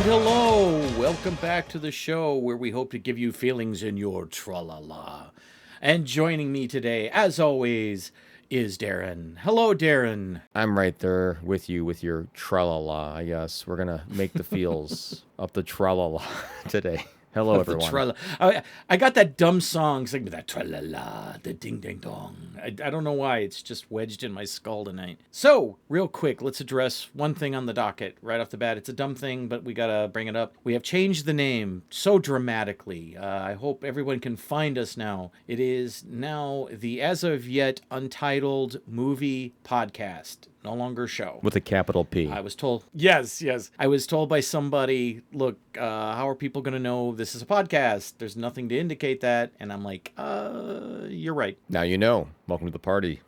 hello. Welcome back to the show where we hope to give you feelings in your tra-la-la. And joining me today, as always, is Darren. Hello, Darren. I'm right there with you with your tra-la-la, I guess. We're going to make the feels of the tra-la-la today. Hello, everyone. I got that dumb song singing that tra-la-la, the ding-ding-dong. I don't know why. It's just wedged in my skull tonight. So, real quick, let's address one thing on the docket right off the bat. It's a dumb thing, but we got to bring it up. We have changed the name so dramatically. I hope everyone can find us now. It is now the, as of yet, Untitled Movie Podcast. No longer show. With a capital P. I was told, yes. I was told by somebody, look, how are people going to know this is a podcast? There's nothing to indicate that. And I'm like, you're right. Now you know. Welcome to the party.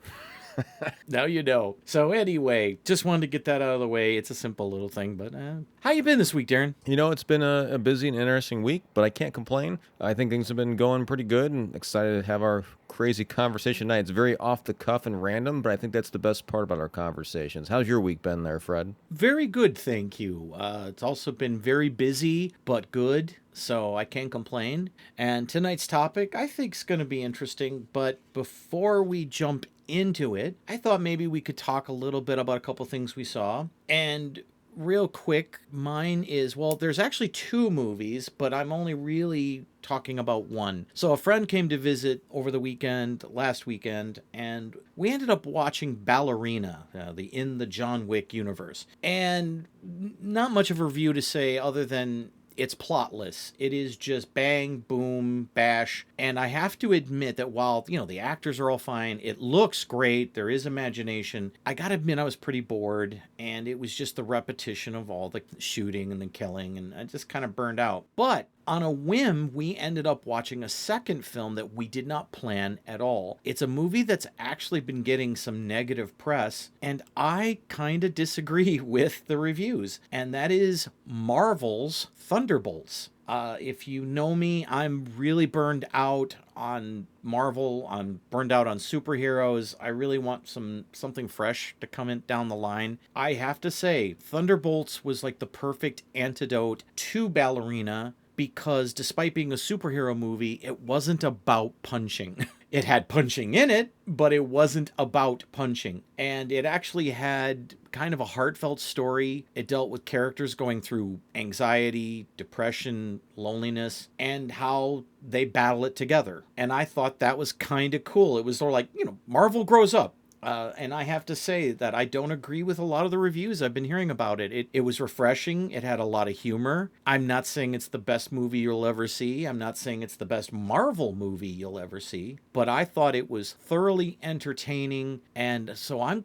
Now you know. So anyway, just wanted to get that out of the way. It's a simple little thing, but how you been this week, Darren? You know, it's been a busy and interesting week, but I can't complain. I think things have been going pretty good and excited to have our crazy conversation tonight. It's very off the cuff and random, but I think that's the best part about our conversations. How's your week been there, Fred? Very good, thank you. It's also been very busy, but good. So I can't complain. And tonight's topic, I think, is going to be interesting. But before we jump into it, I thought maybe we could talk a little bit about a couple things we saw. And real quick, mine is, well, there's actually two movies, but I'm only really talking about one. So a friend came to visit over the weekend, last weekend, and we ended up watching Ballerina, in the John Wick universe. And not much of a review to say other than it's plotless. It is just bang, boom, bash. And I have to admit that while, the actors are all fine, it looks great, there is imagination, I gotta admit I was pretty bored, and it was just the repetition of all the shooting and the killing, and I just kind of burned out. But on a whim, we ended up watching a second film that we did not plan at all. It's a movie that's actually been getting some negative press, and I kind of disagree with the reviews, and that is Marvel's Thunderbolts. If you know me, I'm really burned out on Marvel. I'm burned out on superheroes. I really want something fresh to come in down the line. I have to say, Thunderbolts was like the perfect antidote to Ballerina, because despite being a superhero movie, it wasn't about punching. It had punching in it, but it wasn't about punching. And it actually had kind of a heartfelt story. It dealt with characters going through anxiety, depression, loneliness, and how they battle it together. And I thought that was kind of cool. It was sort of like, Marvel grows up. And I have to say that I don't agree with a lot of the reviews I've been hearing about it. It was refreshing. It had a lot of humor. I'm not saying it's the best movie you'll ever see. I'm not saying it's the best Marvel movie you'll ever see. But I thought it was thoroughly entertaining. And so I'm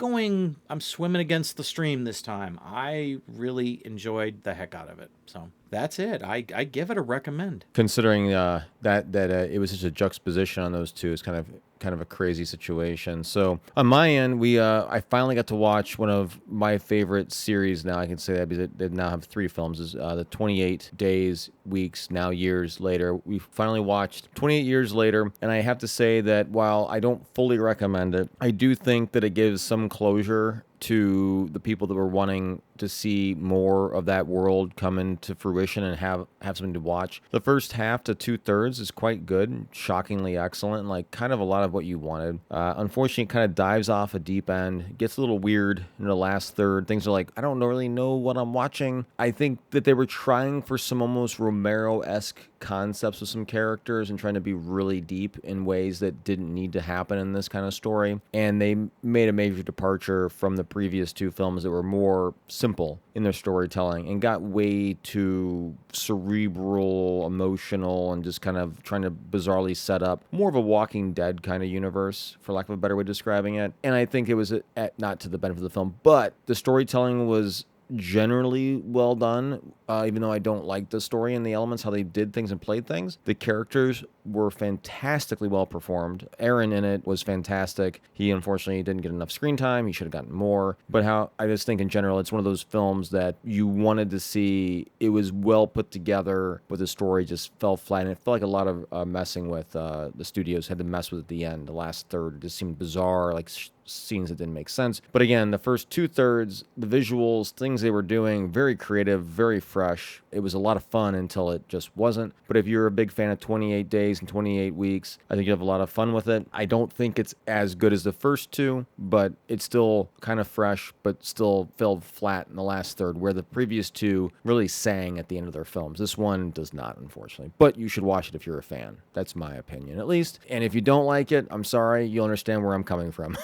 swimming against the stream this time. I really enjoyed the heck out of it. So that's it. I give it a recommend. Considering that it was such a juxtaposition on those two, it's kind of a crazy situation. So on my end, I finally got to watch one of my favorite series. Now I can say that because they now have three films. Is the 28 Days, Weeks, Now Years Later. We finally watched 28 Years Later, and I have to say that while I don't fully recommend it, I do think that it gives some closure to the people that were wanting to see more of that world come into fruition and have something to watch. The first half to 2/3 is quite good, shockingly excellent, and like kind of a lot of what you wanted. Unfortunately, it kind of dives off a deep end, gets a little weird in the last third. Things are like, I don't really know what I'm watching. I think that they were trying for some almost Romero-esque concepts with some characters and trying to be really deep in ways that didn't need to happen in this kind of story. And they made a major departure from the previous two films that were more simple in their storytelling and got way too cerebral, emotional, and just kind of trying to bizarrely set up more of a Walking Dead kind of universe, for lack of a better way of describing it. And I think it was not to the benefit of the film, but the storytelling was generally well done, even though I don't like the story and the elements, how they did things and played things. The characters were fantastically well performed. Aaron in it was fantastic. He unfortunately didn't get enough screen time. He should have gotten more. But how I just think in general, it's one of those films that you wanted to see. It was well put together, but the story just fell flat. And it felt like a lot of messing with the studios had to mess with at the end. The last third just seemed bizarre, like scenes that didn't make sense. But again, the first 2/3, the visuals, things they were doing, very creative, very fresh. It was a lot of fun until it just wasn't. But if you're a big fan of 28 Days and 28 Weeks, I think you have a lot of fun with it. I don't think it's as good as the first two, but it's still kind of fresh, but still fell flat in the last third, where the previous two really sang at the end of their films. This one does not, unfortunately. But you should watch it if you're a fan. That's my opinion, at least. And if you don't like it, I'm sorry, you'll understand where I'm coming from.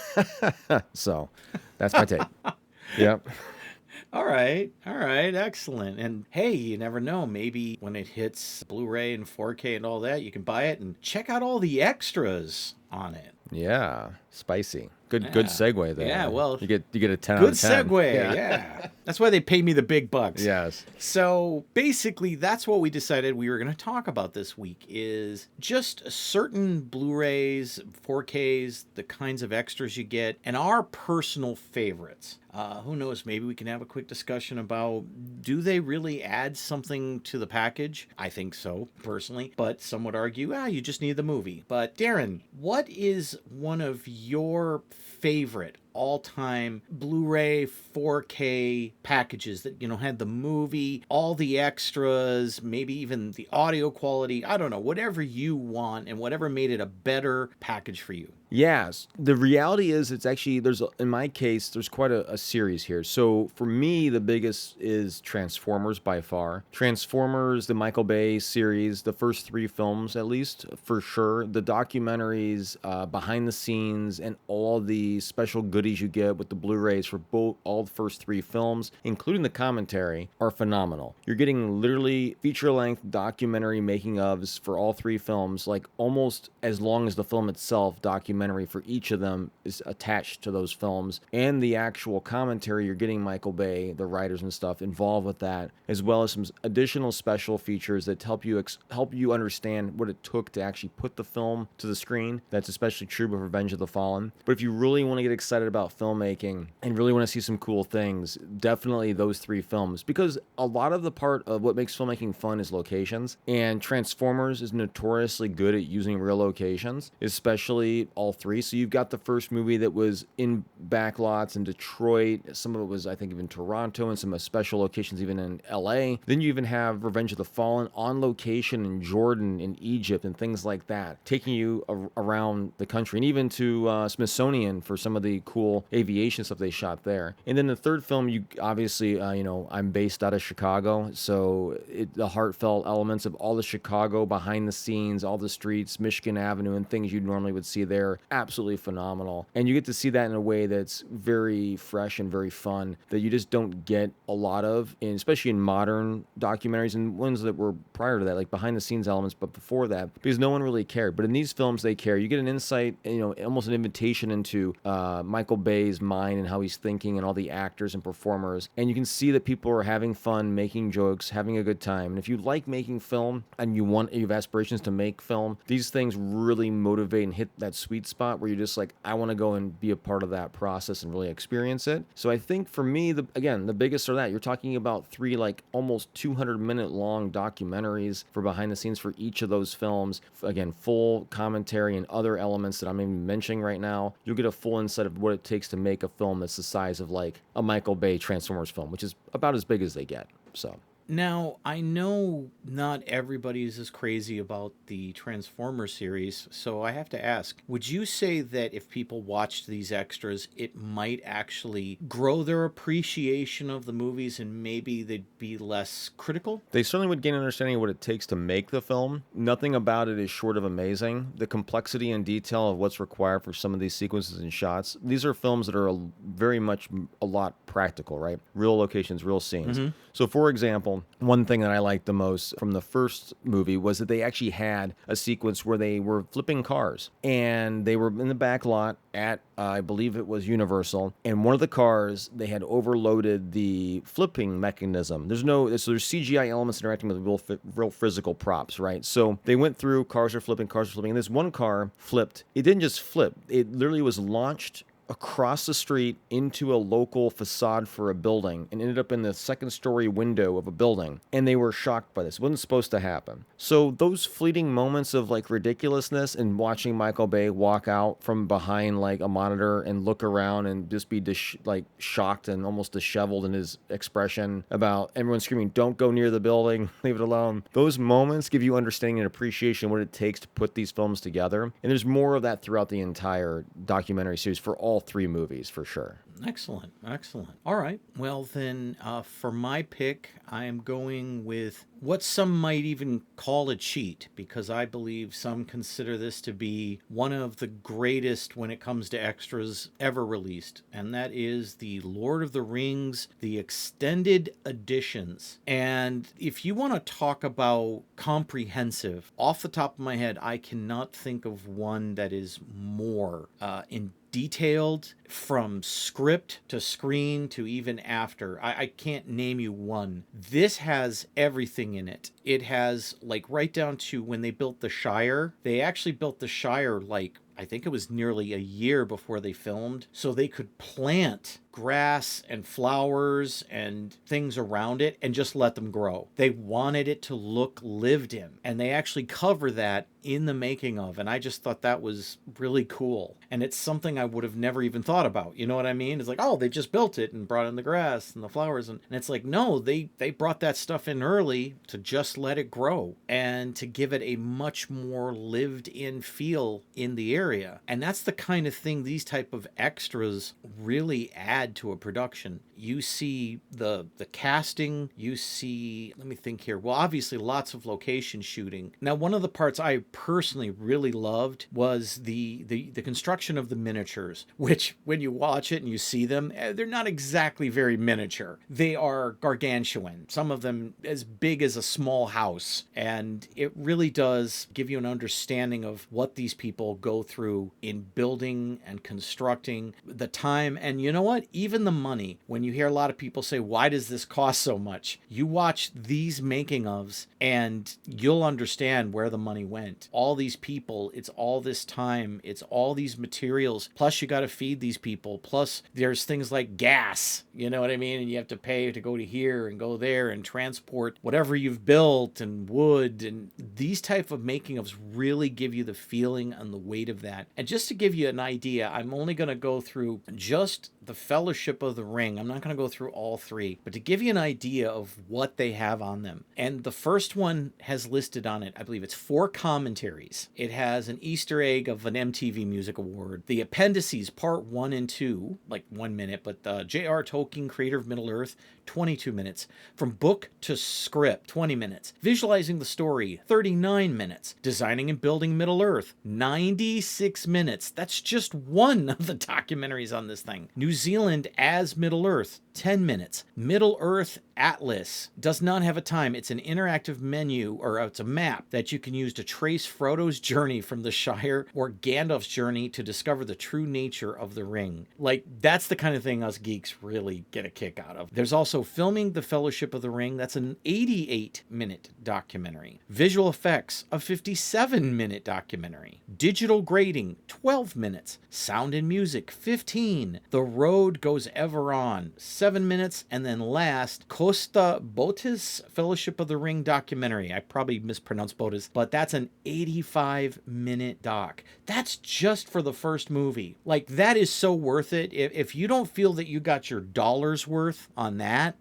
So that's my take. Yep. All right. All right. Excellent. And hey, you never know. Maybe when it hits Blu-ray and 4K and all that, you can buy it and check out all the extras on it. Yeah. Spicy. Good segue there. Yeah, well, you get a 10 out good of 10. segue. Yeah. That's why they pay me the big bucks. Yes. So basically, that's what we decided we were going to talk about this week is just certain Blu-rays, 4Ks, the kinds of extras you get, and our personal favorites. Who knows? Maybe we can have a quick discussion about, do they really add something to the package? I think so, personally. But some would argue, you just need the movie. But Darren, what is one of your favorite all-time Blu-ray 4K packages that, had the movie, all the extras, maybe even the audio quality, I don't know, whatever you want and whatever made it a better package for you? Yes. The reality is it's actually, in my case, there's quite a series here. So for me, the biggest is Transformers by far. Transformers, the Michael Bay series, the first 3 films at least, for sure. The documentaries, behind the scenes, and all the special goodies you get with the Blu-rays for all the first 3 films, including the commentary, are phenomenal. You're getting literally feature-length documentary making-ofs for all 3 films, like almost as long as the film itself. Documentary for each of them is attached to those films, and the actual commentary, you're getting Michael Bay, the writers and stuff, involved with that, as well as some additional special features that help you understand what it took to actually put the film to the screen. That's especially true with Revenge of the Fallen. But if you really want to get excited about filmmaking and really want to see some cool things, definitely those 3 films, because a lot of the part of what makes filmmaking fun is locations, and Transformers is notoriously good at using real locations, especially all 3. So you've got the first movie that was in backlots in Detroit. Some of it was, I think, even Toronto, and some special locations even in LA. Then you even have Revenge of the Fallen on location in Jordan, in Egypt, and things like that, taking you around the country, and even to Smithsonian for some of the cool aviation stuff they shot there. And then the third film, you obviously, I'm based out of Chicago, so the heartfelt elements of all the Chicago behind the scenes, all the streets, Michigan Avenue, and things you normally would see there, absolutely phenomenal. And you get to see that in a way that's very fresh and very fun that you just don't get a lot of, and especially in modern documentaries and ones that were prior to that, like behind the scenes elements, but before that, because no one really cared. But in these films, they care. You get an insight, almost an invitation into Michael Bay's mind and how he's thinking, and all the actors and performers. And you can see that people are having fun, making jokes, having a good time. And if you like making film and you have aspirations to make film, these things really motivate and hit that sweet spot where you're just like, I want to go and be a part of that process and really experience it. So I think for me, the biggest are that you're talking about 3 like almost 200-minute long documentaries for behind the scenes for each of those films. Again, full commentary and other elements that I'm even mentioning right now. You'll get a full insight of what it takes to make a film that's the size of like a Michael Bay Transformers film, which is about as big as they get. So. Now, I know not everybody is as crazy about the Transformers series, so I have to ask, would you say that if people watched these extras, it might actually grow their appreciation of the movies and maybe they'd be less critical? They certainly would gain an understanding of what it takes to make the film. Nothing about it is short of amazing. The complexity and detail of what's required for some of these sequences and shots. These are films that are very much a lot practical, right? Real locations, real scenes. Mm-hmm. So, for example, one thing that I liked the most from the first movie was that they actually had a sequence where they were flipping cars, and they were in the back lot at, I believe it was Universal, and one of the cars, they had overloaded the flipping mechanism. So there's CGI elements interacting with real physical props, right? So they went through, cars are flipping, and this one car flipped. It didn't just flip. It literally was launched across the street into a local facade for a building and ended up in the second story window of a building. And they were shocked by this. It wasn't supposed to happen. So those fleeting moments of like ridiculousness and watching Michael Bay walk out from behind like a monitor and look around and just be like shocked and almost disheveled in his expression about everyone screaming, "Don't go near the building, leave it alone." Those moments give you understanding and appreciation of what it takes to put these films together. And there's more of that throughout the entire documentary series for all three movies, for sure. Excellent. Excellent. All right. Well, then, for my pick, I am going with what some might even call a cheat, because I believe some consider this to be one of the greatest when it comes to extras ever released. And that is the Lord of the Rings, the extended editions. And if you want to talk about comprehensive, off the top of my head, I cannot think of one that is more in detailed, from script to screen to even after. I can't name you one. This has everything in it. It has, like, right down to when they built the Shire. They actually built the Shire, like, I think it was nearly a year before they filmed, so they could plant grass and flowers and things around it and just let them grow. They wanted it to look lived in, and they actually cover that in the making of, and I just thought that was really cool. And it's something I would have never even thought about. You know what I mean? It's like, oh, they just built it and brought in the grass and the flowers, and it's like, no, they brought that stuff in early to just let it grow and to give it a much more lived in feel in the area. And that's the kind of thing these type of extras really add to a production. You see the casting, you see, let me think here. Well, obviously lots of location shooting. Now, one of the parts I personally really loved was the construction of the miniatures, which when you watch it and you see them, they're not exactly very miniature. They are gargantuan, some of them as big as a small house. And it really does give you an understanding of what these people go through in building and constructing, the time, and you know what? Even the money. When you hear a lot of people say, why does this cost so much? You watch these making ofs and you'll understand where the money went. All these people, it's all this time, it's all these materials, plus you got to feed these people, plus there's things like gas, you know what I mean? And you have to pay to go to here and go there and transport whatever you've built, and wood, and these type of making ofs really give you the feeling and the weight of that. And just to give you an idea, I'm only going to go through just the Fellowship of the Ring. I'm not going to go through all three, but to give you an idea of what they have on them. And the first one has listed on it, I believe it's 4 commentaries. It has an Easter egg of an MTV Music Award. The appendices, part 1 and 2, like 1 minute, but J.R. Tolkien, creator of Middle-earth, 22 minutes. From book to script, 20 minutes. Visualizing the story, 39 minutes. Designing and building Middle-earth, 96 minutes. That's just one of the documentaries on this thing. New Zealand as Middle-earth, 10 minutes. Middle-earth Atlas does not have a time. It's an interactive menu, or it's a map that you can use to trace Frodo's journey from the Shire or Gandalf's journey to discover the true nature of the ring. Like, that's the kind of thing us geeks really get a kick out of. There's also filming the Fellowship of the Ring. That's an 88-minute documentary. Visual effects, a 57-minute documentary. Digital grading, 12 minutes. Sound and music, 15. The Road Goes Ever On, 7 minutes. And then last, Costa Botis Fellowship of the Ring documentary. I probably mispronounced Botis, but that's an 85-minute doc. That's just for the first movie. Like, that is so worth it. If you don't feel that you got your dollar's worth on that,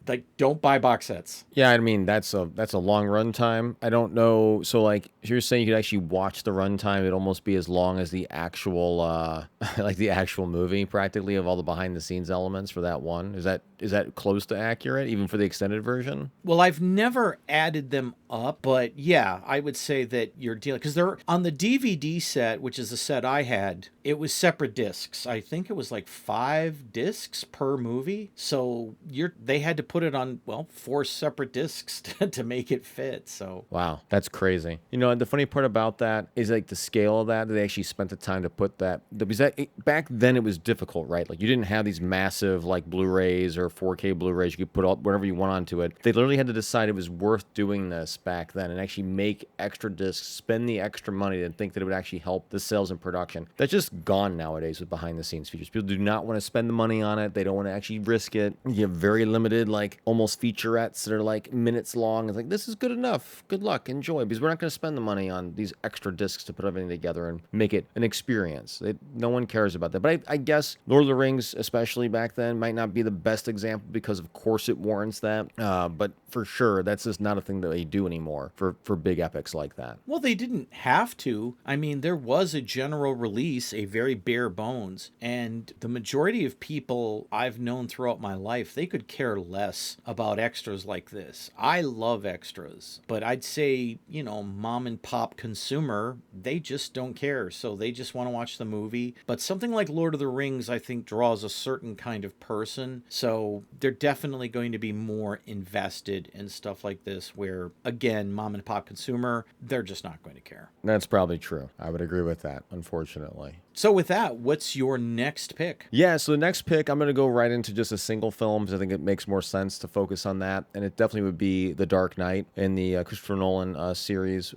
like, don't buy box sets. Yeah, I mean that's a long run time. I don't know. So like you're saying, you could actually watch the run time. It'd almost be as long as the actual like the actual movie, practically, of all the behind the scenes elements for that one. Is that close to accurate, even for the extended version? Well, I've never added them up, but yeah, I would say that you're dealing, because they're on the DVD set, which is the set I had. It was separate discs. I think it was like 5 discs per movie. So they had to put it on, well, 4 separate discs to make it fit. So wow, that's crazy. know, the funny part about that is like the scale of that. They actually spent the time to put that, because back then it was difficult, right? Like you didn't have these massive like Blu-rays or 4K Blu-rays. You could put all, whatever you want onto it. They literally had to decide it was worth doing this back then and actually make extra discs, spend the extra money, and think that it would actually help the sales and production. That's just gone nowadays with behind the scenes features. People do not want to spend the money on it. They don't want to actually risk it. You have very limited, like almost featurettes that are like minutes long. It's like, this is good enough. Good luck. Enjoy. Because we're not going to spend the money on these extra discs to put everything together and make it an experience. No one cares about that. But I guess Lord of the Rings, especially back then, might not be the best example because, of course, it warrants that. But for sure, that's just not a thing that they do anymore for big epics like that. Well, they didn't have to. I mean, there was a general release, a very bare bones, and the majority of people I've known throughout my life, they could care less about extras like this. I love extras, but I'd say, mom and pop consumer, they just don't care. So they just want to watch the movie. But something like Lord of the Rings, I think, draws a certain kind of person. So they're definitely going to be more invested in stuff like this, where, again, mom and pop consumer, they're just not going to care. That's probably true. I would agree with that, unfortunately. So with that, what's your next pick? Yeah, so the next pick, I'm going to go right into just a single film because I think it makes more sense to focus on that. And it definitely would be The Dark Knight in the Christopher Nolan series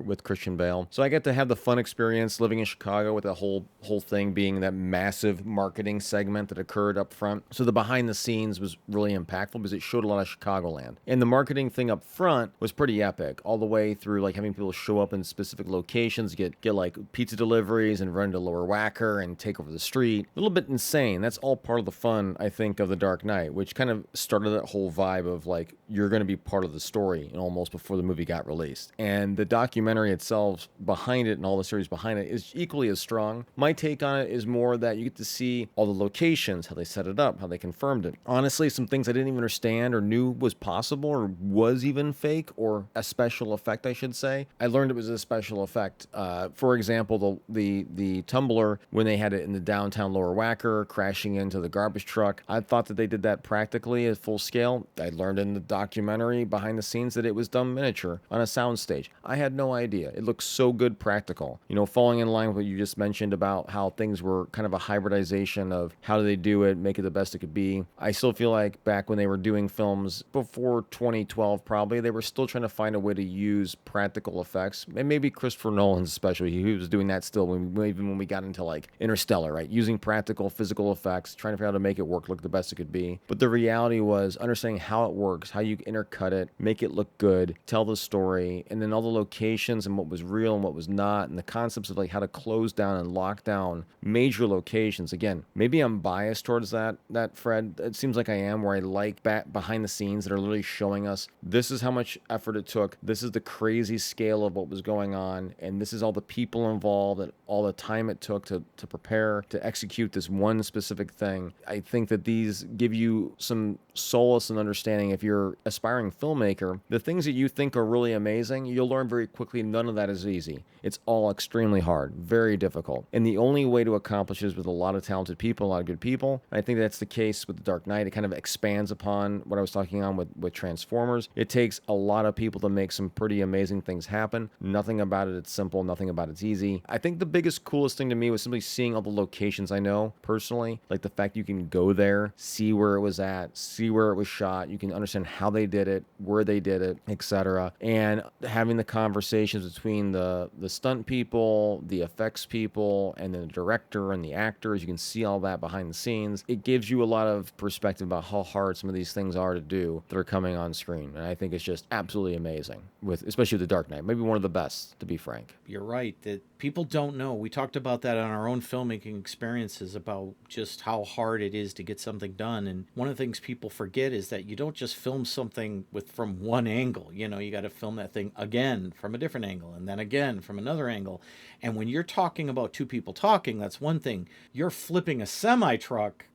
with Christian Bale. So I get to have the fun experience living in Chicago with the whole thing being that massive marketing segment that occurred up front. So the behind the scenes was really impactful because it showed a lot of Chicagoland. And the marketing thing up front was pretty epic, all the way through like having people show up in specific locations, get like pizza deliveries and run to Lower Wacker and take over the street. A little bit insane. That's all part of the fun, I think, of The Dark Knight, which kind of started that whole vibe of like, you're going to be part of the story almost before the movie got released. And the documentary itself behind it and all the series behind it is equally as strong. My take on it is more that you get to see all the locations, how they set it up, how they confirmed it. Honestly, some things I didn't even understand or knew was possible or was even fake or a special effect, I should say. I learned it was a special effect. For example, the tumbler, when they had it in the downtown Lower Wacker crashing into the garbage truck, I thought that they did that practically at full scale. I learned in the documentary behind the scenes that it was done miniature on a soundstage. I had no idea. It looks so good practical. Falling in line with what you just mentioned about how things were kind of a hybridization of how do they do it, make it the best it could be. I still feel like back when they were doing films before 2012, probably, they were still trying to find a way to use practical effects. And maybe Christopher Nolan especially, he was doing that still even when we got into like Interstellar, right? Using practical physical effects, trying to figure out how to make it work, look the best it could be. But the reality was understanding how it works, how you intercut it, make it look good, tell the story, and then all the locations and what was real and what was not, and the concepts of like how to close down and lock down major locations. Again, maybe I'm biased towards that Fred. It seems like I am, where I like behind the scenes that are literally showing us this is how much effort it took, this is the crazy scale of what was going on, and this is all the people involved and all the time it took to prepare to execute this one specific thing. I think that these give you some solace and understanding. If you're aspiring filmmaker, the things that you think are really amazing, you'll learn very quickly none of that is easy. It's all extremely hard, very difficult. And the only way to accomplish is with a lot of talented people, a lot of good people. And I think that's the case with The Dark Knight. It kind of expands upon what I was talking on with Transformers. It takes a lot of people to make some pretty amazing things happen. Nothing about it's simple, nothing about it's easy. I think the biggest, coolest thing to me was simply seeing all the locations I know personally, like the fact you can go there, see where it was at, see where it was shot, you can understand how they did it, where they did it, etc. And having the conversations between the stunt people, the effects people, and then the director and the actors, you can see all that behind the scenes. It gives you a lot of perspective about how hard some of these things are to do that are coming on screen. And I think it's just absolutely amazing, especially with The Dark Knight. Maybe one of the best, to be frank. You're right, that people don't know. We talked about that on our own filmmaking experiences about just how hard it is to get something done. And one of the things people forget is that you don't just film something from one angle. You got to film that thing again from a different angle, and then again from another angle. And when you're talking about two people talking, that's one thing. You're flipping a semi-truck,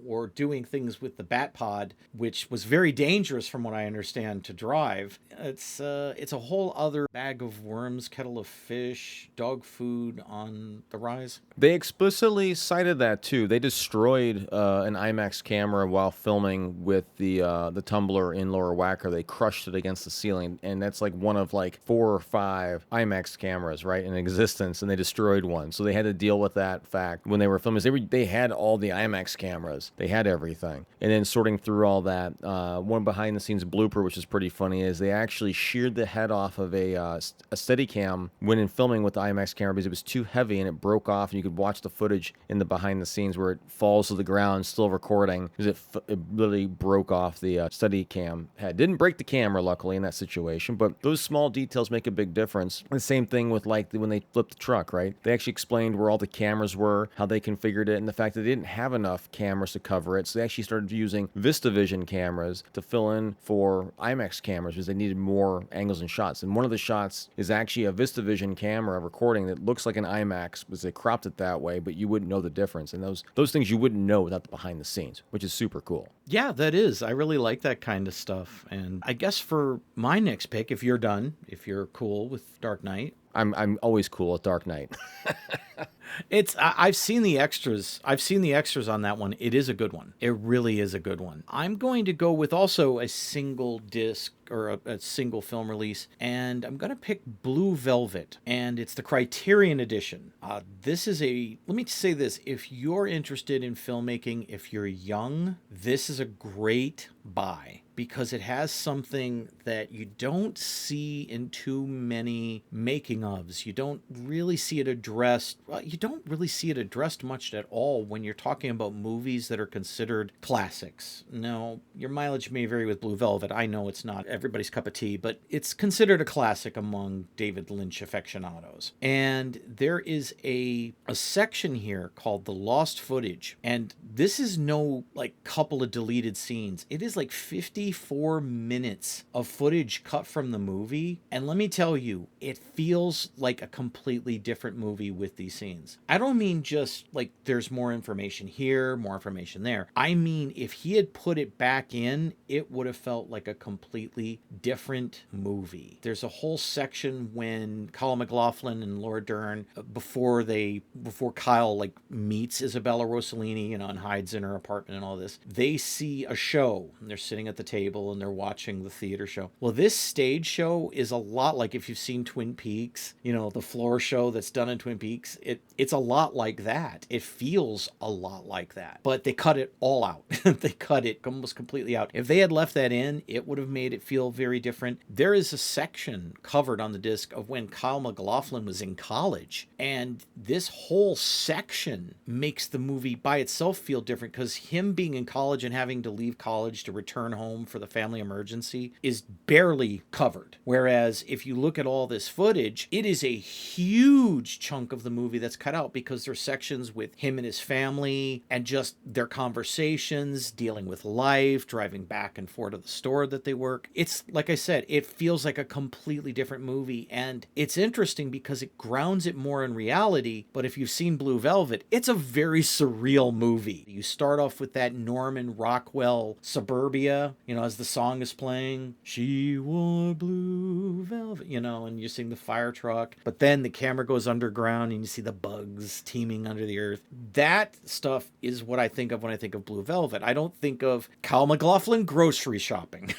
or doing things with the bat pod, which was very dangerous from what I understand to drive. It's a whole other bag of worms, kettle of fish, dog food on the rise? They explicitly cited that too. They destroyed an IMAX camera while filming with the tumbler in Lower Wacker. They crushed it against the ceiling, and that's like one of like 4 or 5 IMAX cameras, right, in existence, and they destroyed one. So they had to deal with that fact when they were filming. They had all the IMAX cameras. They had everything, and then sorting through all that. One behind the scenes blooper, which is pretty funny, is they actually sheared the head off of a Steadicam when in filming with the IMAX camera because it was too heavy and it broke off, and you could watch the footage in the behind the scenes where it falls to the ground, still recording, because it literally broke off the Steadicam head. Didn't break the camera, luckily, in that situation, but those small details make a big difference. The same thing with like when they flipped the truck, right? They actually explained where all the cameras were, how they configured it, and the fact that they didn't have enough cameras to cover it, so they actually started using VistaVision cameras to fill in for IMAX cameras because they needed more angles and shots. And one of the shots is actually a VistaVision camera recording that looks like an IMAX because they cropped it that way, but you wouldn't know the difference. And those things you wouldn't know without the behind the scenes, which is super cool. Yeah, that is. I really like that kind of stuff. And I guess for my next pick, if you're done, if you're cool with Dark Knight. I'm always cool at Dark Knight. I've seen the extras. I've seen the extras on that one. It is a good one. It really is a good one. I'm going to go with also a single disc or a single film release, and I'm going to pick Blue Velvet, and it's the Criterion edition. Let me say this, if you're interested in filmmaking, if you're young, this is a great buy because it has something that you don't see in too many making ofs. You don't really see it addressed. Well, you don't really see it addressed much at all when you're talking about movies that are considered classics. Now, your mileage may vary with Blue Velvet. I know it's not everybody's cup of tea, but it's considered a classic among David Lynch aficionados. And there is a section here called the lost footage. And this is no like couple of deleted scenes. It is like 54 minutes of footage cut from the movie. And let me tell you, it feels like a completely different movie with these scenes. I don't mean just like there's more information here, more information there. I mean, if he had put it back in, it would have felt like a completely different movie. There's a whole section when Kyle MacLachlan and Laura Dern, before Kyle like meets Isabella Rossellini, and hides in her apartment and all this, they see a show and they're sitting at the table and they're watching the theater show. Well, this stage show is a lot like if you've seen Twin Peaks, the floor show that's done in Twin Peaks. It's a lot like that. It feels a lot like that, but they cut it all out. They cut it almost completely out. If they had left that in, it would have made it feel very different. There is a section covered on the disc of when Kyle MacLachlan was in college, and this whole section makes the movie by itself feel different because him being in college and having to leave college to return home for the family emergency is barely covered. Whereas if you look at all this footage, it is a huge chunk of the movie that's cut out because there's sections with him and his family and just their conversations, dealing with life, driving back and forth to the store that they work. It's like I said, it feels like a completely different movie, and it's interesting because it grounds it more in reality. But if you've seen Blue Velvet, it's a very surreal movie. You start off with that Norman Rockwell Suburbia, as the song is playing, she wore blue velvet, and you sing the fire truck, but then the camera goes underground and you see the bugs teeming under the earth. That stuff is what I think of when I think of Blue Velvet. I don't think of Kyle MacLachlan grocery shopping.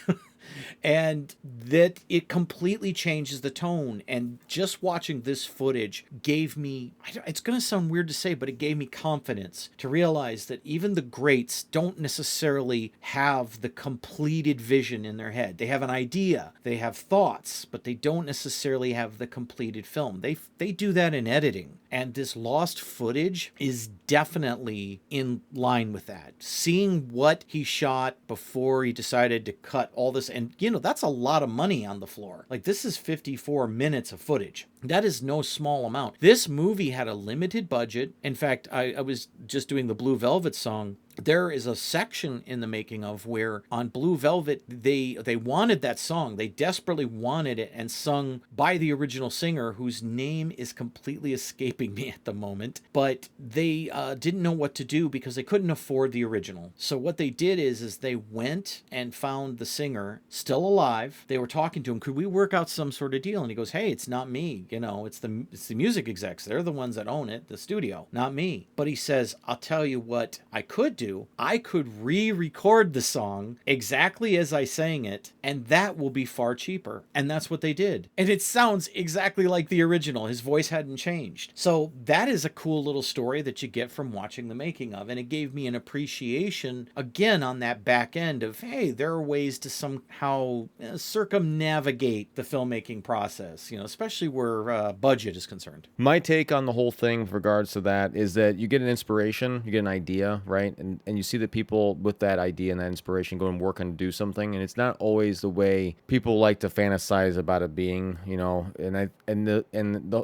And that it completely changes the tone. And just watching this footage gave me, it's going to sound weird to say, but it gave me confidence to realize that even the greats don't necessarily have the completed vision in their head. They have an idea, they have thoughts, but they don't necessarily have the completed film. They do that in editing. And this lost footage is definitely in line with that. Seeing what he shot before he decided to cut all this, and that's a lot of money on the floor. Like, this is 54 minutes of footage. That is no small amount. This movie had a limited budget. In fact, I was just doing the Blue Velvet song. there is a section in the making of where on Blue Velvet they wanted that song. They desperately wanted it, and sung by the original singer, whose name is completely escaping me at the moment. But they didn't know what to do because they couldn't afford the original. So what they did is they went and found the singer still alive. They were talking to him. Could we work out some sort of deal? And he goes, "Hey, it's not me. It's the music execs. They're the ones that own it, the studio, not me." But he says, "I'll tell you what I could do. I could re-record the song exactly as I sang it, and that will be far cheaper." And that's what they did. And it sounds exactly like the original. His voice hadn't changed. So that is a cool little story that you get from watching the making of. And it gave me an appreciation, again, on that back end of, hey, there are ways to somehow circumnavigate the filmmaking process, especially where budget is concerned. My take on the whole thing with regards to that is that you get an inspiration, you get an idea, right? And you see that people with that idea and that inspiration go and work and do something, and it's not always the way people like to fantasize about it being,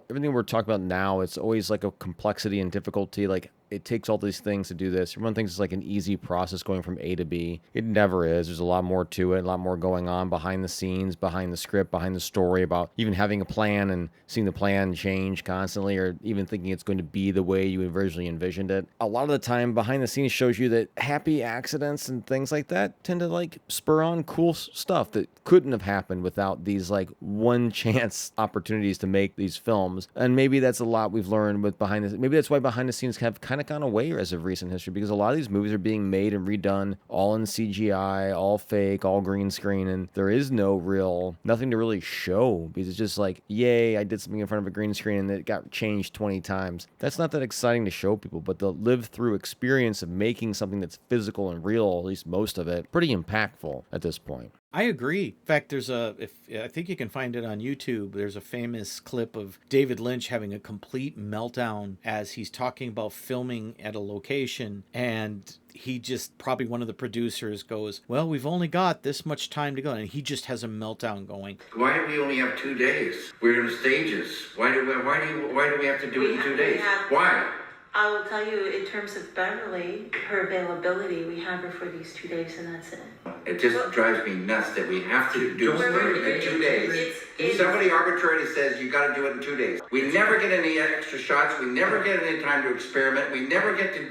everything we're talking about now, it's always like a complexity and difficulty. Like, it takes all these things to do this. Everyone thinks it's like an easy process going from A to B. It never is. There's a lot more to it, a lot more going on behind the scenes, behind the script, behind the story, about even having a plan and seeing the plan change constantly, or even thinking it's going to be the way you originally envisioned it. A lot of the time, behind the scenes shows you that happy accidents and things like that tend to like spur on cool stuff that couldn't have happened without these like one chance opportunities to make these films. And maybe that's a lot we've learned with maybe that's why behind the scenes have kind of gone away as of recent history, because a lot of these movies are being made and redone all in CGI, all fake, all green screen, and there is nothing to really show, because it's just like, yay, I did something in front of a green screen and it got changed 20 times. That's not that exciting to show people, but the live through experience of making something that's physical and real, at least most of it, pretty impactful at this point. I agree. In fact, I think you can find it on YouTube. There's a famous clip of David Lynch having a complete meltdown as he's talking about filming at a location, and he just, probably one of the producers goes, "Well, we've only got this much time to go," and he just has a meltdown going, "Why do we only have 2 days? We're in stages. Why do we have to do it in 2 days? Why?" I will tell you, in terms of Beverly, her availability, we have her for these 2 days, and that's it. It just drives me nuts that we have to do something in 2 days. Somebody arbitrarily says you got to do it in 2 days. We never get any extra shots. We never get any time to experiment. We never get to,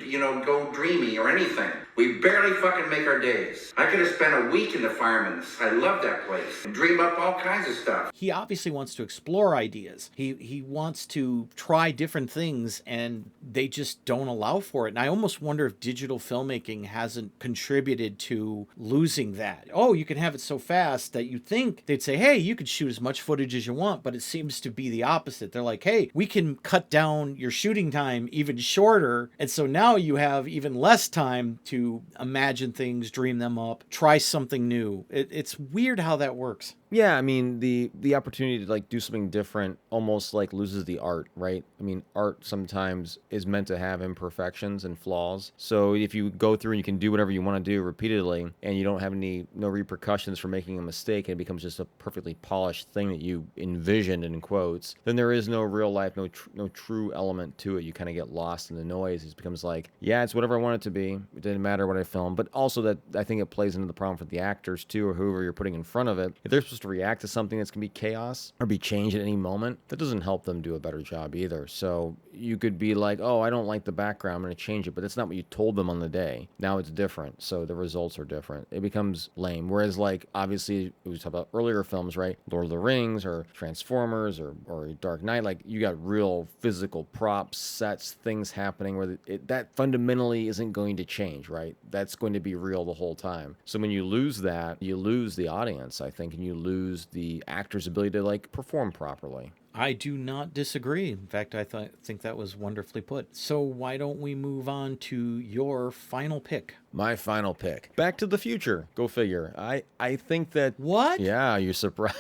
go dreamy or anything. We barely fucking make our days. I could have spent a week in the Fireman's. I love that place. And dream up all kinds of stuff. He obviously wants to explore ideas. He wants to try different things, and they just don't allow for it. And I almost wonder if digital filmmaking hasn't contributed to losing that. Oh, you can have it so fast that you think they'd say, hey, you could shoot as much footage as you want, but it seems to be the opposite. They're like, hey, we can cut down your shooting time even shorter, and so now you have even less time to imagine things, dream them up, try something new. It's weird how that works. Yeah, I mean, the opportunity to like do something different almost like loses the art, right? I mean, art sometimes is meant to have imperfections and flaws. So if you go through and you can do whatever you want to do repeatedly, and you don't have no repercussions for making a mistake, and it becomes just a perfectly polished thing that you envisioned in quotes, then there is no real life, no true element to it. You kind of get lost in the noise. It becomes like, yeah, it's whatever I want it to be. It didn't matter what I filmed. But also that I think it plays into the problem for the actors too, or whoever you're putting in front of it. If they're supposed to react to something that's going to be chaos or be changed at any moment, that doesn't help them do a better job either. So you could be like, oh, I don't like the background, I'm going to change it, but that's not what you told them on the day. Now it's different, so the results are different. It becomes lame. Whereas like, obviously, we talked about earlier films, right? Lord of the Rings or Transformers or Dark Knight, like you got real physical props, sets, things happening where that fundamentally isn't going to change, right? That's going to be real the whole time. So when you lose that, you lose the audience, I think, and you lose the actor's ability to like perform properly. I do not disagree. In fact, I think that was wonderfully put. So why don't we move on to your final pick? My final pick. Back to the Future. Go figure. I think that... What? Yeah, you're surprised.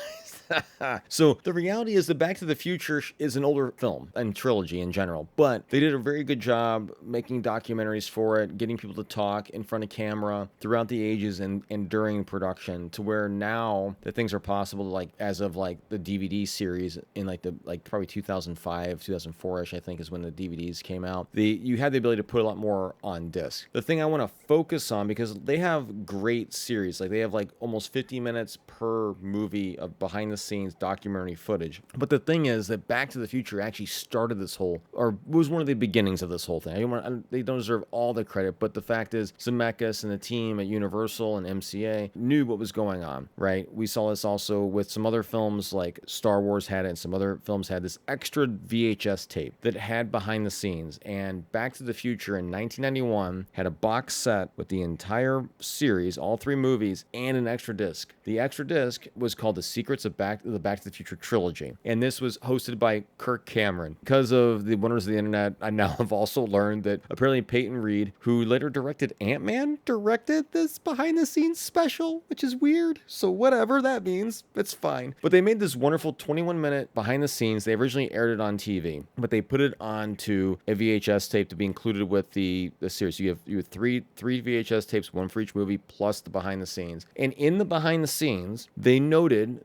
So the reality is that Back to the Future is an older film and trilogy in general, but they did a very good job making documentaries for it, getting people to talk in front of camera throughout the ages and during production, to where now that things are possible, like as of like the DVD series in like probably 2005, 2004ish, I think is when the DVDs came out. You had the ability to put a lot more on disc. The thing I want to focus on, because they have great series, like they have like almost 50 minutes per movie of behind the scenes documentary footage. But the thing is that Back to the Future actually started this whole, or was one of the beginnings of this whole thing. They don't deserve all the credit, but the fact is Zemeckis and the team at Universal and MCA knew what was going on, right? We saw this also with some other films, like Star Wars had it, and some other films had this extra VHS tape that had behind the scenes. And Back to the Future in 1991 had a box set with the entire series, all three movies, and an extra disc. The extra disc was called The Secrets of the Back to the Future trilogy, and this was hosted by Kirk Cameron. Because of the wonders of the internet, I now have also learned that apparently Peyton Reed, who later directed Ant-Man, directed this behind-the-scenes special, which is weird. So whatever that means, it's fine. But they made this wonderful 21-minute behind-the-scenes. They originally aired it on TV, but they put it onto a VHS tape to be included with the series. So you have three VHS tapes, one for each movie, plus the behind-the-scenes. And in the behind-the-scenes, they noted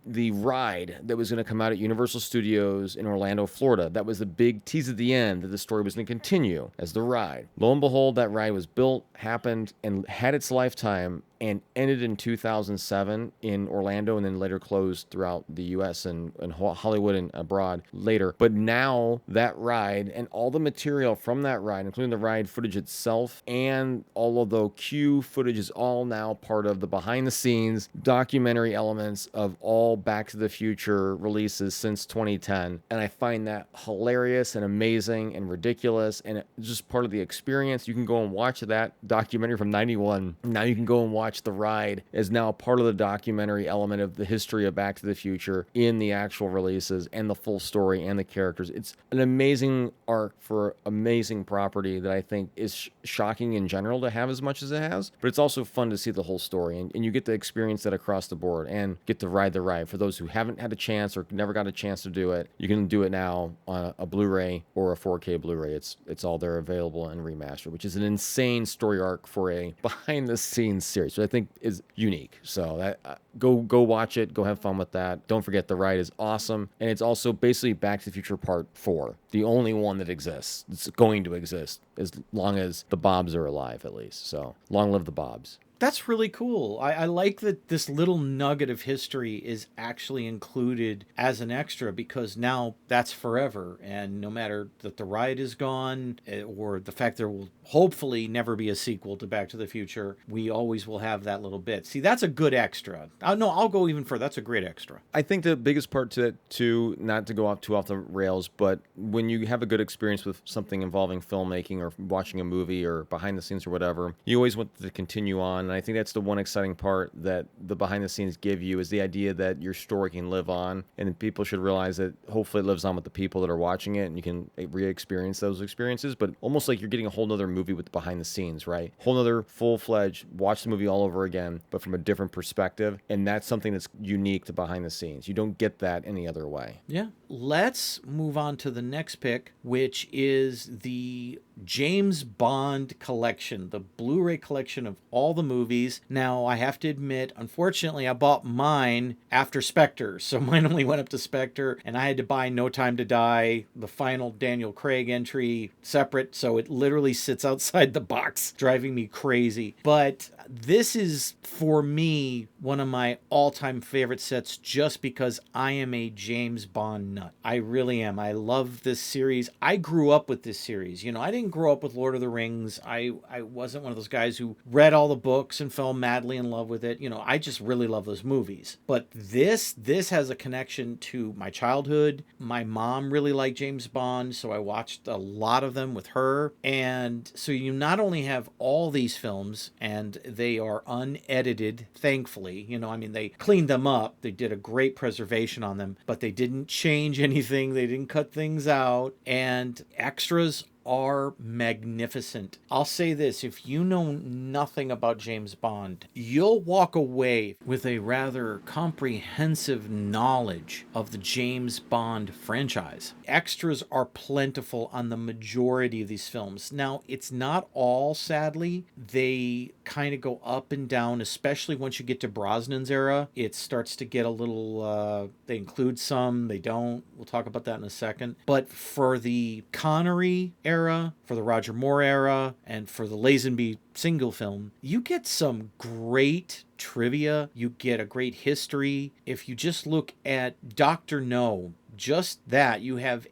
the ride that was going to come out at Universal Studios in Orlando, Florida. That was the big tease at the end that the story was going to continue as the ride. Lo and behold, that ride was built, happened, and had its lifetime, and ended in 2007 in Orlando, and then later closed throughout the U.S. and Hollywood and abroad later. But now that ride and all the material from that ride, including the ride footage itself and all of the Q footage, is all now part of the behind-the-scenes documentary elements of all Back to the Future releases since 2010. And I find that hilarious and amazing and ridiculous, and it's just part of the experience. You can go and watch that documentary from 91. Now you can go and watch the ride as now part of the documentary element of the history of Back to the Future in the actual releases and the full story and the characters. It's an amazing arc for amazing property that I think is shocking in general to have as much as it has, but it's also fun to see the whole story, and you get to experience that across the board and get to ride the ride. For those who haven't had a chance or never got a chance to do it, you can do it now on a Blu-ray or a 4K Blu-ray. It's all there available and remastered, which is an insane story arc for a behind the scenes series, which I think is unique. So that go watch it, go have fun with that. Don't forget the ride is awesome, and it's also basically Back to the Future Part 4, the only one that exists. It's going to exist as long as the Bobs are alive, at least. So long live the Bobs. That's really cool. I like that this little nugget of history is actually included as an extra, because now that's forever. And no matter that the ride is gone, or the fact there will hopefully never be a sequel to Back to the Future, we always will have that little bit. See, that's a good extra. No, I'll go even further. That's a great extra. I think the biggest part to that, too, not to go off too off the rails, but when you have a good experience with something involving filmmaking or watching a movie or behind the scenes or whatever, you always want to continue on. And I think that's the one exciting part that the behind the scenes give you, is the idea that your story can live on, and people should realize that hopefully it lives on with the people that are watching it, and you can re-experience those experiences, but almost like you're getting a whole nother movie with the behind the scenes, right? Whole nother full-fledged watch the movie all over again, but from a different perspective. And that's something that's unique to behind the scenes. You don't get that any other way. Yeah. Let's move on to the next pick, which is the James Bond collection, the Blu-ray collection of all the movies. Now, I have to admit, unfortunately, I bought mine after Spectre, so mine only went up to Spectre, and I had to buy No Time to Die, the final Daniel Craig entry, separate, so it literally sits outside the box, driving me crazy. But this is, for me, one of my all-time favorite sets, just because I am a James Bond nut. I really am. I love this series. I grew up with this series. You know, I didn't grow up with Lord of the Rings. I wasn't one of those guys who read all the books and fell madly in love with it. You know, I just really love those movies. But this has a connection to my childhood. My mom really liked James Bond, so I watched a lot of them with her. And so you not only have all these films, and they are unedited, thankfully. You know, I mean, they cleaned them up. They did a great preservation on them, but they didn't change anything. They didn't cut things out. And extras are magnificent. I'll say this, if you know nothing about James Bond, you'll walk away with a rather comprehensive knowledge of the James Bond franchise. Extras are plentiful on the majority of these films. Now, it's not all, sadly. They kind of go up and down, especially once you get to Brosnan's era. It starts to get a little, they include some, they don't. We'll talk about that in a second. But for the Connery era, for the Roger Moore era, and for the Lazenby single film, you get some great trivia. You get a great history. If you just look at Dr. No, just that, you have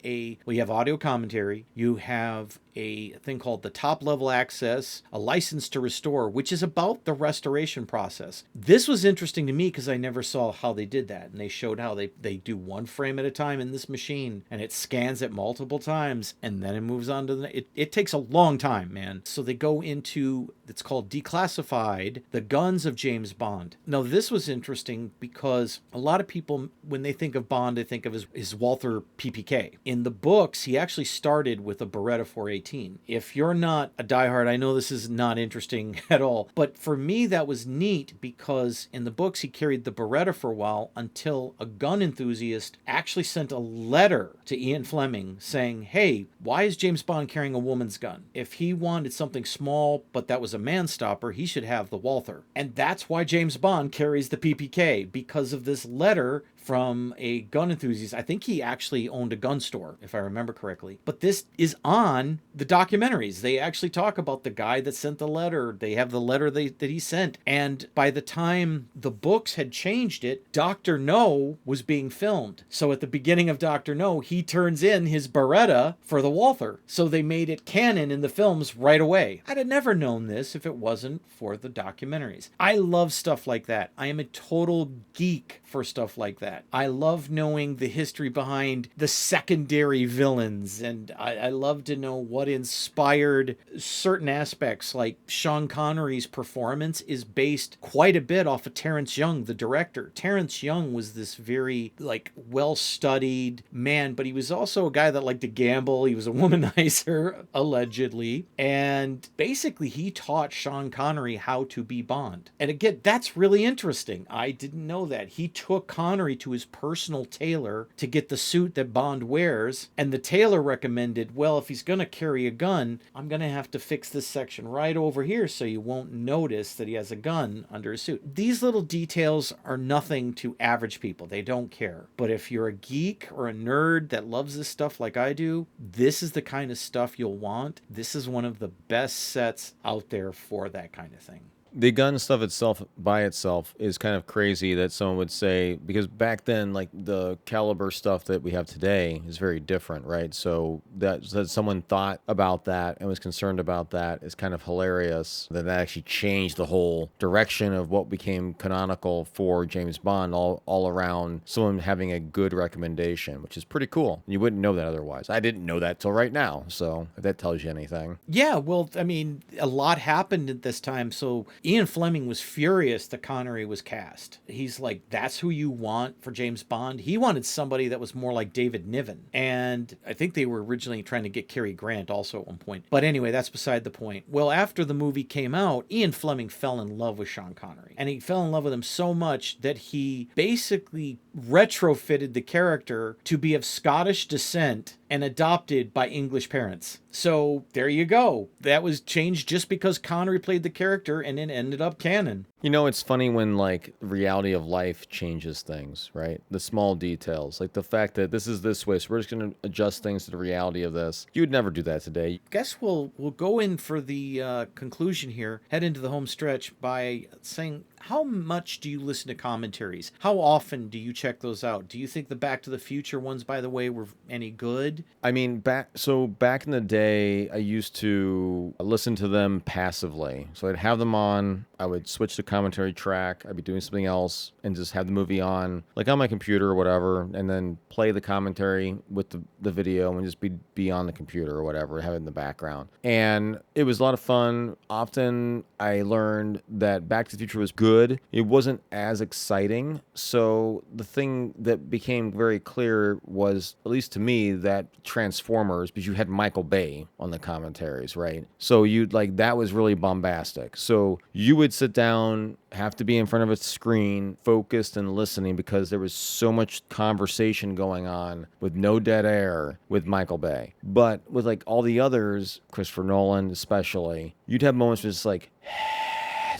audio commentary, you have a thing called the top level access, a license to restore, which is about the restoration process. This was interesting to me because I never saw how they did that. And they showed how they do one frame at a time in this machine, and it scans it multiple times, and then it moves on to it takes a long time, man. So they go into, it's called Declassified, the guns of James Bond. Now, this was interesting because a lot of people, when they think of Bond, they think of his Walther PPK. In the books, he actually started with a Beretta 418. If you're not a diehard, I know this is not interesting at all, but for me, that was neat because in the books, he carried the Beretta for a while until a gun enthusiast actually sent a letter to Ian Fleming saying, hey, why is James Bond carrying a woman's gun? If he wanted something small, but that was a man stopper, he should have the Walther. And that's why James Bond carries the PPK, because of this letter from a gun enthusiast. I think he actually owned a gun store, if I remember correctly. But this is on the documentaries. They actually talk about the guy that sent the letter. They have the letter that he sent. And by the time the books had changed it, Dr. No was being filmed. So at the beginning of Dr. No, he turns in his Beretta for the Walther. So they made it canon in the films right away. I'd have never known this if it wasn't for the documentaries. I love stuff like that. I am a total geek for stuff like that. I love knowing the history behind the secondary villains, and I love to know what inspired certain aspects. Like Sean Connery's performance is based quite a bit off of Terrence Young, the director. Terrence Young was this very well-studied man, but he was also a guy that liked to gamble. He was a womanizer, allegedly, and basically he taught Sean Connery how to be Bond. And again, that's really interesting. I didn't know that. He took Connery to his personal tailor to get the suit that Bond wears, and the tailor recommended, well, if he's going to carry a gun, I'm going to have to fix this section right over here so you won't notice that he has a gun under his suit. These little details are nothing to average people. They don't care. But if you're a geek or a nerd that loves this stuff like I do, this is the kind of stuff you'll want. This is one of the best sets out there for that kind of thing. The gun stuff itself by itself is kind of crazy that someone would say, because back then, like the caliber stuff that we have today is very different, right? So that someone thought about that and was concerned about that is kind of hilarious. That actually changed the whole direction of what became canonical for James Bond all around someone having a good recommendation, which is pretty cool. You wouldn't know that otherwise. I didn't know that till right now. So if that tells you anything. Yeah, well, I mean, a lot happened at this time. So Ian Fleming was furious that Connery was cast. He's like, that's who you want for James Bond? He wanted somebody that was more like David Niven. And I think they were originally trying to get Cary Grant also at one point. But anyway, that's beside the point. Well, after the movie came out, Ian Fleming fell in love with Sean Connery. And he fell in love with him so much that he basically retrofitted the character to be of Scottish descent and adopted by English parents. So there you go. That was changed just because Connery played the character, and it ended up canon. You know, it's funny when, like, reality of life changes things, right? The small details, like the fact that this is this way, so we're just going to adjust things to the reality of this. You would never do that today. Guess we'll go in for the conclusion here, head into the home stretch by saying, how much do you listen to commentaries? How often do you check those out? Do you think the Back to the Future ones, by the way, were any good? I mean, back in the day, I used to listen to them passively. So I'd have them on. I would switch to commentary track. I'd be doing something else and just have the movie on, like on my computer or whatever, and then play the commentary with the video and just be on the computer or whatever, have it in the background. And it was a lot of fun. Often I learned that Back to the Future was good. It wasn't as exciting. So the thing that became very clear was, at least to me, that Transformers, because you had Michael Bay on the commentaries, right? So you'd like, that was really bombastic. So you would sit down, have to be in front of a screen, focused and listening, because there was so much conversation going on with no dead air with Michael Bay. But with like all the others, Christopher Nolan especially, you'd have moments where it's like,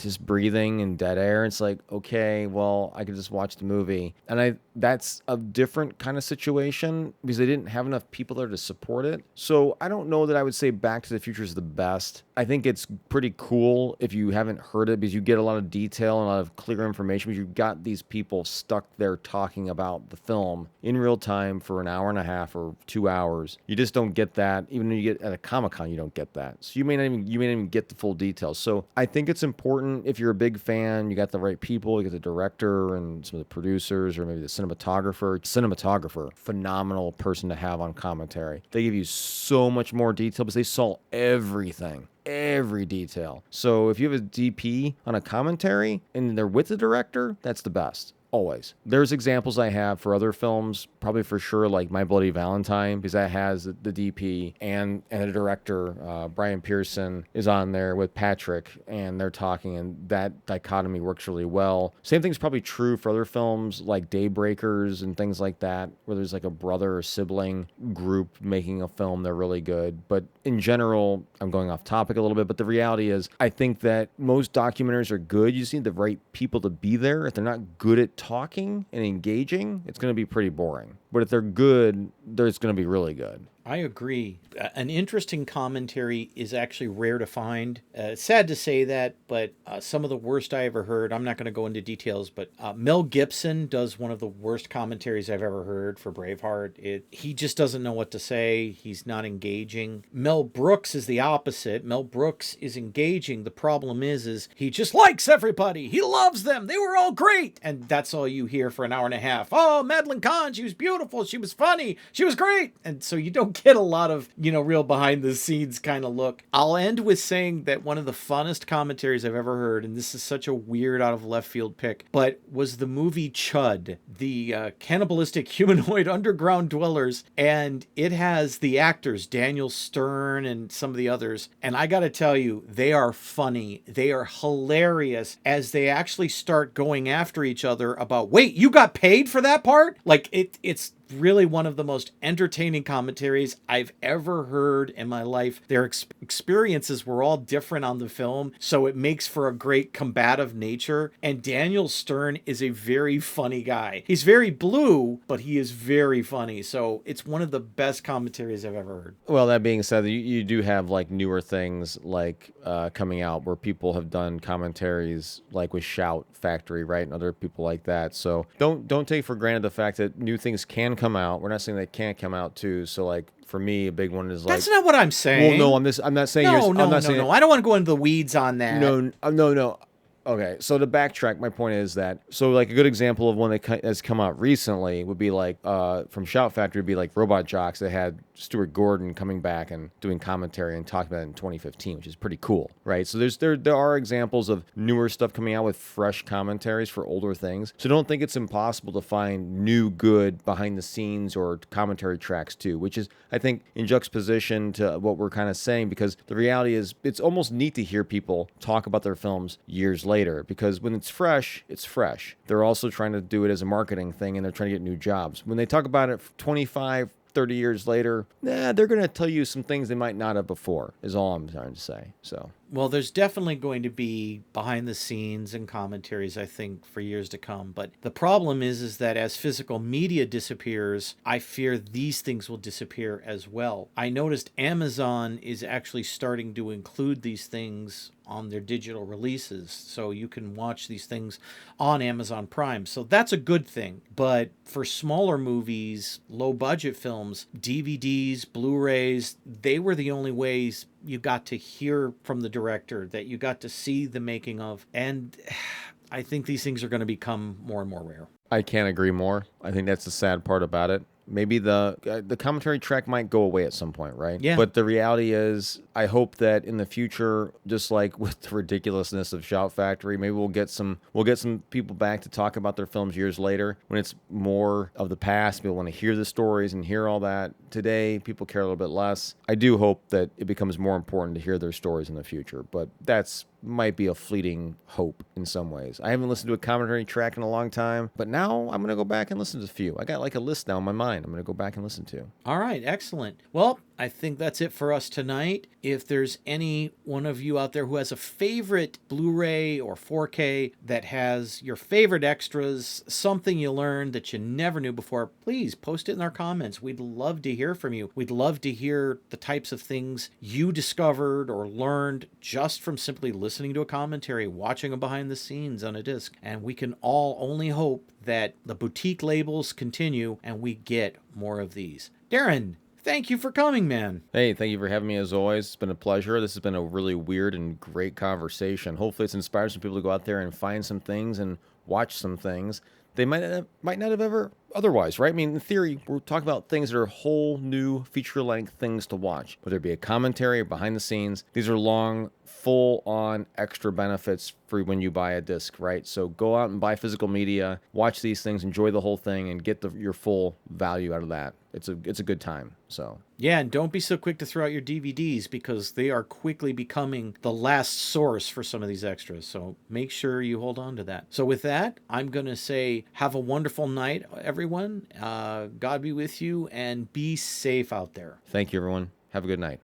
just breathing and dead air. It's like, okay, well, I could just watch the movie. And that's a different kind of situation because they didn't have enough people there to support it. So I don't know that I would say Back to the Future is the best. I think it's pretty cool if you haven't heard it because you get a lot of detail and a lot of clear information because you've got these people stuck there talking about the film in real time for an hour and a half or 2 hours. You just don't get that. Even when you get at a Comic-Con, you don't get that. So you may not even get the full details. So I think it's important if you're a big fan, you got the right people, you got the director and some of the producers or maybe the cinematographer, phenomenal person to have on commentary. They give you so much more detail because they saw everything. Every detail. So if you have a DP on a commentary and they're with the director, that's the best. Always. There's examples I have for other films, probably for sure, like My Bloody Valentine, because that has the DP and the director, Brian Pearson, is on there with Patrick, and they're talking, and that dichotomy works really well. Same thing's probably true for other films like Daybreakers and things like that, where there's like a brother or sibling group making a film. They're really good. But in general, I'm going off topic a little bit, but the reality is I think that most documentaries are good. You just need the right people to be there. If they're not good at talking and engaging, it's going to be pretty boring. But if they're good, it's going to be really good. I agree. An interesting commentary is actually rare to find. It's sad to say that, but some of the worst I ever heard, I'm not going to go into details, but Mel Gibson does one of the worst commentaries I've ever heard for Braveheart. He just doesn't know what to say. He's not engaging. Mel Brooks is the opposite. Mel Brooks is engaging. The problem is he just likes everybody. He loves them. They were all great. And that's all you hear for an hour and a half. Oh, Madeline Kahn, she was beautiful. She was funny. She was great. And so you don't get a lot of, real behind the scenes kind of look. I'll end with saying that one of the funnest commentaries I've ever heard, and this is such a weird out of left field pick, but was the movie Chud, the cannibalistic humanoid underground dwellers. And it has the actors, Daniel Stern and some of the others. And I got to tell you, they are funny. They are hilarious as they actually start going after each other about, wait, you got paid for that part? Like it's really one of the most entertaining commentaries I've ever heard in my life. Their experiences were all different on the film, so it makes for a great combative nature. And Daniel Stern is a very funny guy. He's very blue, but he is very funny. So it's one of the best commentaries I've ever heard. Well, that being said, you do have like newer things like coming out where people have done commentaries like with Shout Factory, right? And other people like that. So don't take for granted the fact that new things can come out. We're not saying they can't come out too. So like for me, a big one is like, that's not what I'm saying. Well, no, I'm not saying no. I don't want to go into the weeds on that. No. Okay, so to backtrack, my point is that, so like a good example of one that has come out recently would be like, from Shout Factory would be like Robot Jocks that had Stuart Gordon coming back and doing commentary and talking about it in 2015, which is pretty cool, right? So there are examples of newer stuff coming out with fresh commentaries for older things. So don't think it's impossible to find new good behind the scenes or commentary tracks too, which is, I think, in juxtaposition to what we're kind of saying, because the reality is it's almost neat to hear people talk about their films years later, because when it's fresh, it's fresh. They're also trying to do it as a marketing thing, and they're trying to get new jobs. When they talk about it 25, 30 years later, they're going to tell you some things they might not have before, is all I'm trying to say. So, well, there's definitely going to be behind the scenes and commentaries, I think, for years to come. But the problem is that as physical media disappears, I fear these things will disappear as well. I noticed Amazon is actually starting to include these things on their digital releases, so you can watch these things on Amazon Prime. So that's a good thing. But for smaller movies, low budget films, DVDs, Blu-rays, they were the only ways you got to hear from the director, that you got to see the making of. And I think these things are going to become more and more rare. I can't agree more. I think that's the sad part about it. Maybe the commentary track might go away at some point, right? Yeah. But the reality is, I hope that in the future, just like with the ridiculousness of Shout Factory, maybe we'll get some people back to talk about their films years later when it's more of the past. People want to hear the stories and hear all that. Today, people care a little bit less. I do hope that it becomes more important to hear their stories in the future, but that's might be a fleeting hope in some ways. I haven't listened to a commentary track in a long time, but now I'm going to go back and listen to a few. I got like a list now in my mind I'm going to go back and listen to. All right, excellent. Well, I think that's it for us tonight. If there's any one of you out there who has a favorite Blu-ray or 4K that has your favorite extras, something you learned that you never knew before, please post it in our comments. We'd love to hear from you. We'd love to hear the types of things you discovered or learned just from simply listening to a commentary, watching a behind the scenes on a disc. And we can all only hope that the boutique labels continue and we get more of these. Darren, thank you for coming, man. Hey, thank you for having me as always. It's been a pleasure. This has been a really weird and great conversation. Hopefully it's inspired some people to go out there and find some things and watch some things they might not have ever otherwise, right? I mean, in theory, we're talking about things that are whole new feature-length things to watch, whether it be a commentary or behind the scenes. These are long, full-on extra benefits for when you buy a disc, right? So go out and buy physical media, watch these things, enjoy the whole thing, and get your full value out of that. It's a good time. So yeah, and don't be so quick to throw out your DVDs because they are quickly becoming the last source for some of these extras. So make sure you hold on to that. So with that, I'm going to say have a wonderful night, everyone. God be with you and be safe out there. Thank you, everyone. Have a good night.